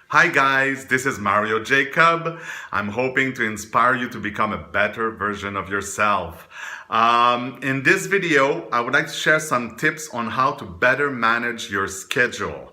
Hi guys, this is Mario Jacob. I'm hoping to inspire you to become a better version of yourself. In this video, I would like to share some tips on how to better manage your schedule.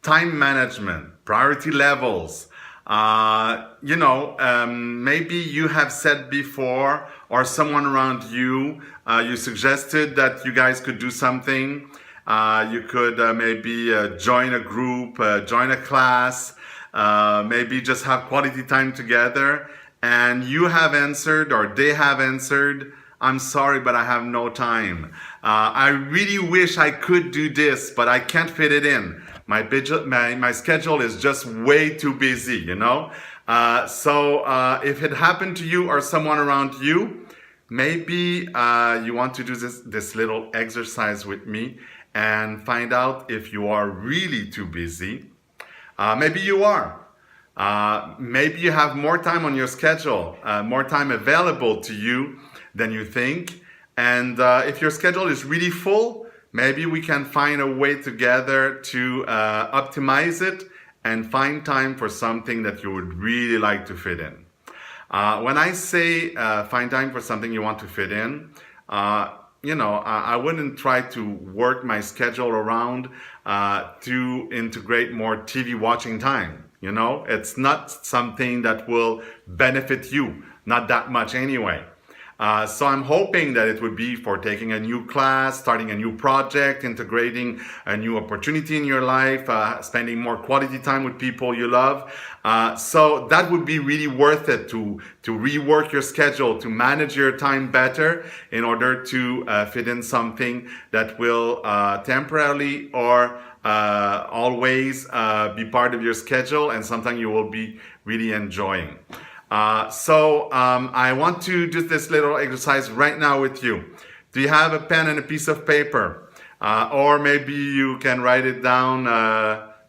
Time management, priority levels. Maybe you have said before, or someone around you, you suggested that you guys could do something. You could maybe join a group, join a class, maybe just have quality time together, and you have answered or they have answered, I'm sorry, but I have no time. I really wish I could do this, but I can't fit it in. My schedule is just way too busy, you know? If it happened to you or someone around you, maybe you want to do this little exercise with me and find out if you are really too busy. Maybe you are. Maybe you have more time on your schedule, more time available to you than you think. And if your schedule is really full, maybe we can find a way together to optimize it and find time for something that you would really like to fit in. When I say find time for something you want to fit in, I wouldn't try to work my schedule around to integrate more TV watching time. It's not something that will benefit you, not that much anyway. So I'm hoping that it would be for taking a new class, starting a new project, integrating a new opportunity in your life, spending more quality time with people you love. So that would be really worth it to rework your schedule, to manage your time better in order to fit in something that will temporarily or always be part of your schedule and something you will be really enjoying. I want to do this little exercise right now with you. Do you have a pen and a piece of paper? Or maybe you can write it down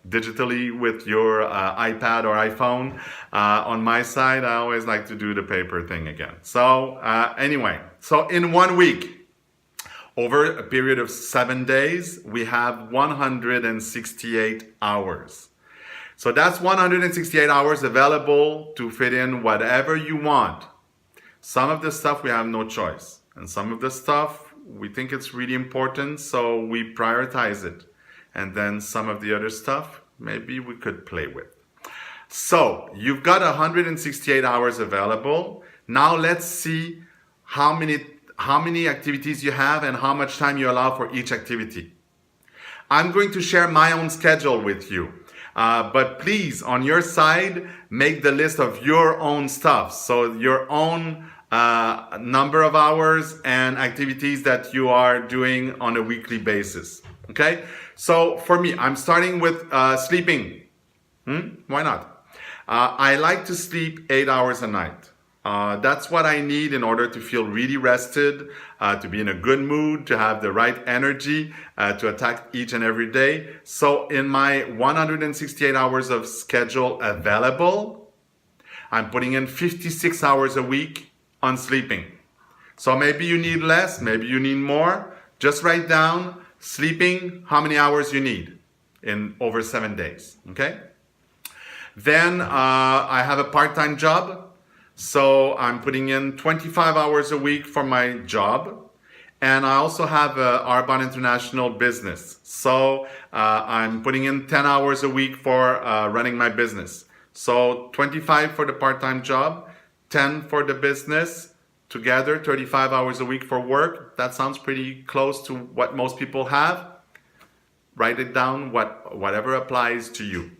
digitally with your iPad or iPhone. On my side, I always like to do the paper thing again. So in 1 week, over a period of 7 days, we have 168 hours. So that's 168 hours available to fit in whatever you want. Some of the stuff we have no choice. And some of the stuff we think it's really important, so we prioritize it. And then some of the other stuff, maybe we could play with. So you've got 168 hours available. Now let's see how many activities you have and how much time you allow for each activity. I'm going to share my own schedule with you. But please, on your side, make the list of your own stuff. So your own number of hours and activities that you are doing on a weekly basis. Okay? So for me, I'm starting with sleeping. Why not? I like to sleep 8 hours a night. That's what I need in order to feel really rested, to be in a good mood, to have the right energy, to attack each and every day. So in my 168 hours of schedule available, I'm putting in 56 hours a week on sleeping. So maybe you need less, maybe you need more. Just write down sleeping, how many hours you need in over 7 days, okay? Then I have a part-time job. So I'm putting in 25 hours a week for my job. And I also have a Arbonne International business. So I'm putting in 10 hours a week for running my business. So 25 for the part-time job, 10 for the business, together 35 hours a week for work. That sounds pretty close to what most people have. Write it down, whatever applies to you.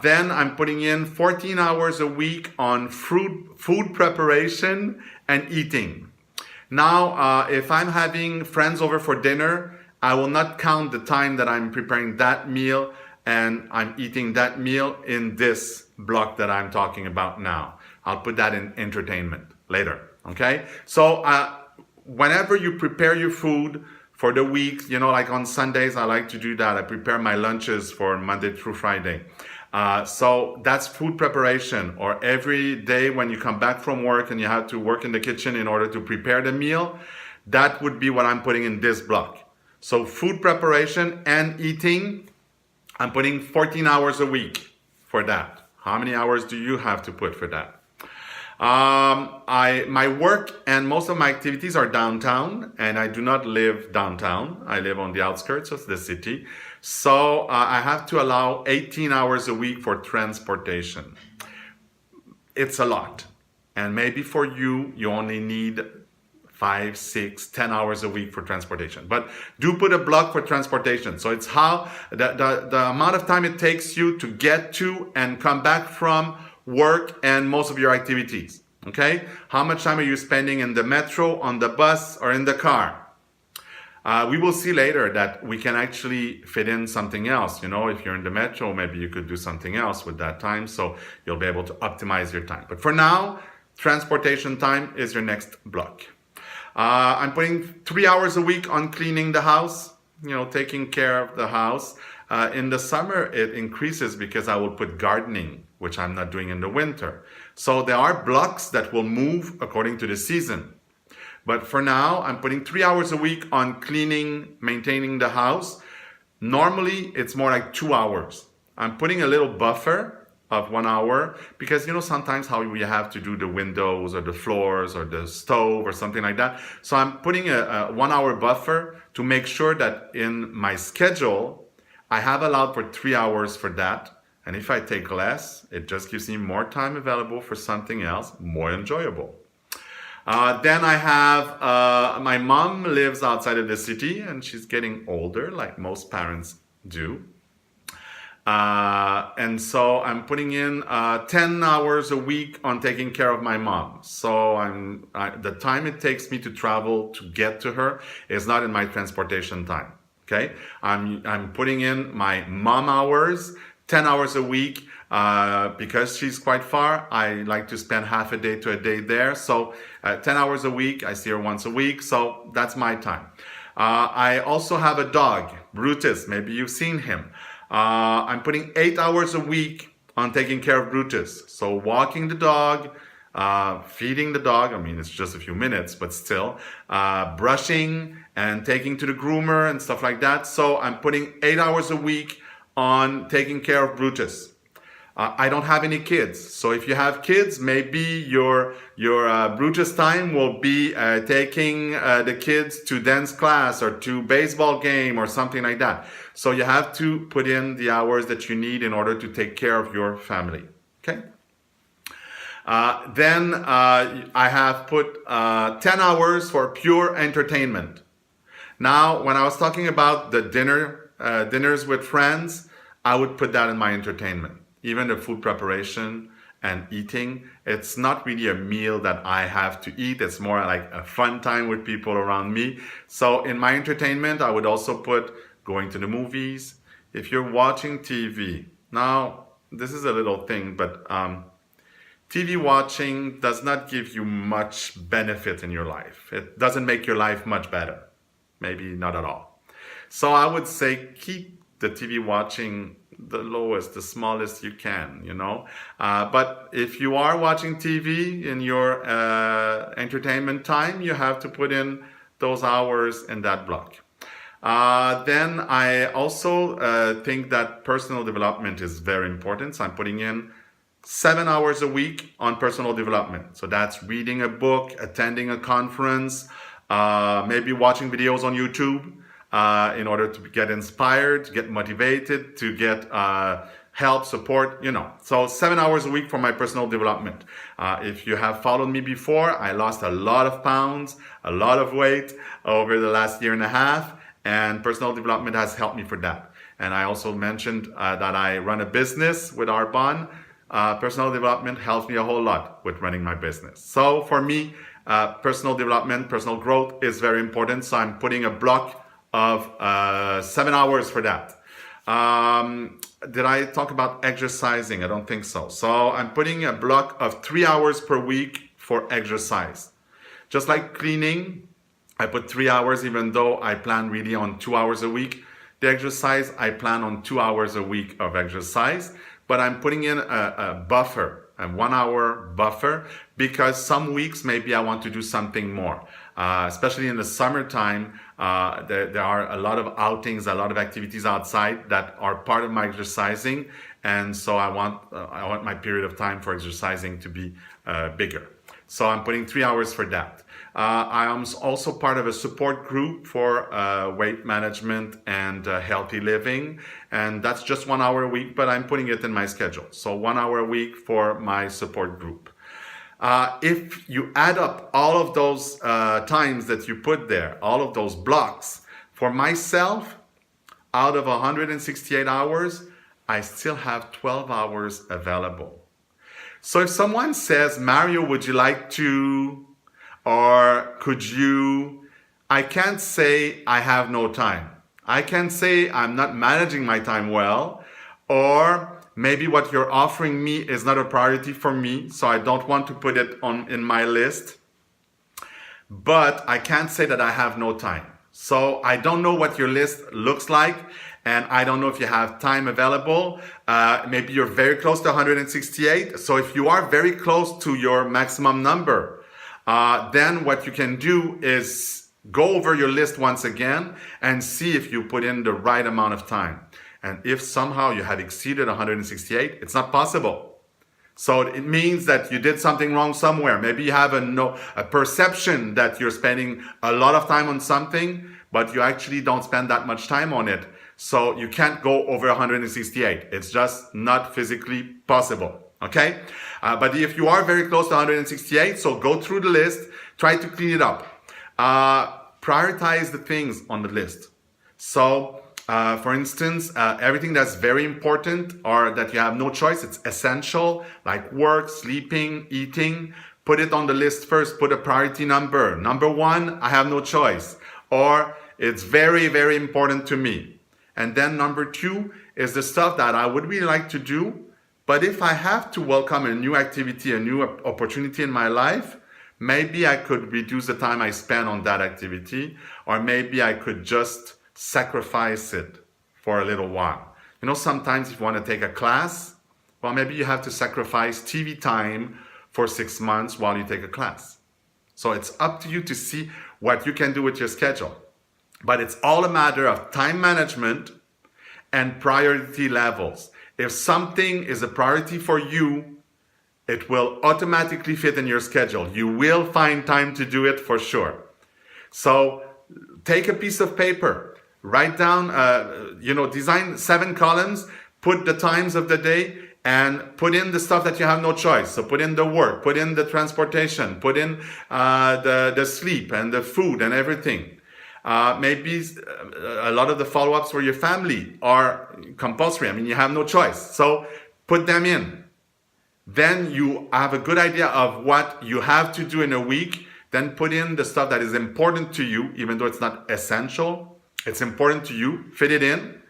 Then I'm putting in 14 hours a week on food preparation and eating. Now, if I'm having friends over for dinner, I will not count the time that I'm preparing that meal and I'm eating that meal in this block that I'm talking about now. I'll put that in entertainment later, okay? So whenever you prepare your food for the week, like on Sundays, I like to do that. I prepare my lunches for Monday through Friday. So that's food preparation, or every day when you come back from work and you have to work in the kitchen in order to prepare the meal, that would be what I'm putting in this block. So food preparation and eating, I'm putting 14 hours a week. for that? How many hours do you have to put for that? My work and most of my activities are downtown, and I do not live downtown. I live on the outskirts of the city. So I have to allow 18 hours a week for transportation. It's a lot. And maybe for you, you only need 5, 6, 10 hours a week for transportation. But do put a block for transportation. So it's how the amount of time it takes you to get to and come back from work and most of your activities. Okay? How much time are you spending in the metro, on the bus, or in the car? We will see later that we can actually fit in something else. You know, if you're in the metro, maybe you could do something else with that time. So you'll be able to optimize your time. But for now, transportation time is your next block. I'm putting 3 hours a week on cleaning the house, you know, taking care of the house. In the summer, it increases because I will put gardening, which I'm not doing in the winter. So there are blocks that will move according to the season. But for now, I'm putting 3 hours a week on cleaning, maintaining the house. Normally, it's more like 2 hours. I'm putting a little buffer of 1 hour because, you know, sometimes how we have to do the windows or the floors or the stove or something like that. So I'm putting a 1 hour buffer to make sure that in my schedule, I have allowed for 3 hours for that. And if I take less, it just gives me more time available for something else more enjoyable. Then I have, my mom lives outside of the city and she's getting older, like most parents do. And so I'm putting in 10 hours a week on taking care of my mom. So the time it takes me to travel to get to her is not in my transportation time. Okay, I'm putting in my mom hours, 10 hours a week. Because she's quite far, I like to spend half a day to a day there. So 10 hours a week, I see her once a week. So that's my time. I also have a dog, Brutus. Maybe you've seen him. I'm putting 8 hours a week on taking care of Brutus. So walking the dog, feeding the dog. I mean, it's just a few minutes, but still. Brushing and taking to the groomer and stuff like that. So I'm putting 8 hours a week on taking care of Brutus. I don't have any kids, so if you have kids, maybe your Brutus time will be taking the kids to dance class or to baseball game or something like that. So you have to put in the hours that you need in order to take care of your family. Okay. Then I have put 10 hours for pure entertainment. Now, when I was talking about the dinners with friends, I would put that in my entertainment. Even the food preparation and eating, it's not really a meal that I have to eat. It's more like a fun time with people around me. So in my entertainment, I would also put going to the movies. If you're watching TV, now this is a little thing, but TV watching does not give you much benefit in your life. It doesn't make your life much better. Maybe not at all. So I would say keep the TV watching the lowest, the smallest you can, you know. But if you are watching TV in your entertainment time, you have to put in those hours in that block. Then I also think that personal development is very important. So I'm putting in 7 hours a week on personal development. So that's reading a book, attending a conference, maybe watching videos on YouTube. In order to get inspired, to get motivated, to get help, support, you know. So 7 hours a week for my personal development. If you have followed me before, I lost a lot of pounds, a lot of weight over the last year and a half, and personal development has helped me for that. And I also mentioned that I run a business with Arbonne. Personal development helps me a whole lot with running my business. So for me, personal development, personal growth is very important. So I'm putting a block of 7 hours for that. Did I talk about exercising? I don't think so. So I'm putting a block of 3 hours per week for exercise. Just like cleaning, I put 3 hours even though I plan really on 2 hours a week. The exercise, I plan on 2 hours a week of exercise, but I'm putting in a buffer, a 1 hour buffer, because some weeks maybe I want to do something more. Especially in the summertime, there are a lot of outings, a lot of activities outside that are part of my exercising. and so I want my period of time for exercising to be bigger. So I'm putting 3 hours for that. I am also part of a support group for weight management and healthy living, and that's just 1 hour a week, but I'm putting it in my schedule. So 1 hour a week for my support group. If you add up all of those times that you put there, all of those blocks, for myself, out of 168 hours, I still have 12 hours available. So if someone says, Mario, would you like to, or could you, I can't say I have no time. I can say I'm not managing my time well, or maybe what you're offering me is not a priority for me, so I don't want to put it in my list. But I can't say that I have no time. So I don't know what your list looks like, and I don't know if you have time available. Maybe you're very close to 168. So if you are very close to your maximum number, then what you can do is go over your list once again and see if you put in the right amount of time. And if somehow you have exceeded 168, it's not possible. So it means that you did something wrong somewhere. Maybe you have a perception that you're spending a lot of time on something, but you actually don't spend that much time on it. So you can't go over 168. It's just not physically possible. Okay? But if you are very close to 168, so go through the list, try to clean it up. Prioritize the things on the list. So, for instance, everything that's very important or that you have no choice, it's essential, like work, sleeping, eating, put it on the list first, put a priority number. Number 1, I have no choice, or it's very, very important to me. And then number 2 is the stuff that I would really like to do, but if I have to welcome a new activity, a new opportunity in my life, maybe I could reduce the time I spend on that activity, or maybe I could just sacrifice it for a little while. You know, sometimes if you want to take a class, well, maybe you have to sacrifice TV time for 6 months while you take a class. So it's up to you to see what you can do with your schedule. But it's all a matter of time management and priority levels. If something is a priority for you, it will automatically fit in your schedule. You will find time to do it for sure. So take a piece of paper, write down, design 7 columns, put the times of the day, and put in the stuff that you have no choice. So put in the work, put in the transportation, put in the sleep and the food and everything. Maybe a lot of the follow-ups for your family are compulsory. I mean, you have no choice. So put them in. Then you have a good idea of what you have to do in a week. Then put in the stuff that is important to you, even though it's not essential. It's important to you. Fit it in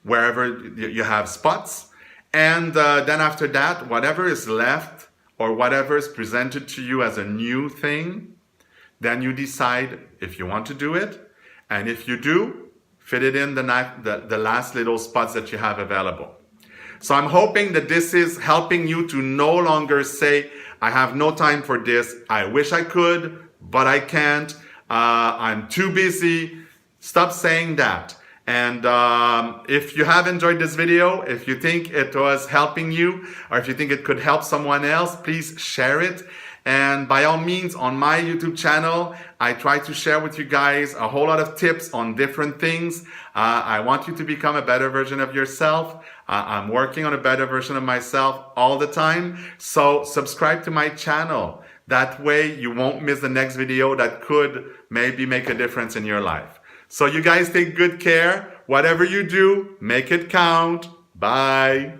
wherever you have spots. And then after that, whatever is left or whatever is presented to you as a new thing, then you decide if you want to do it. And if you do, fit it in the last little spots that you have available. So I'm hoping that this is helping you to no longer say, I have no time for this. I wish I could, but I can't. I'm too busy. Stop saying that. And if you have enjoyed this video, if you think it was helping you, or if you think it could help someone else, please share it. And by all means, on my YouTube channel, I try to share with you guys a whole lot of tips on different things. I want you to become a better version of yourself. I'm working on a better version of myself all the time. So subscribe to my channel. That way you won't miss the next video that could maybe make a difference in your life. So you guys take good care. Whatever you do, make it count. Bye.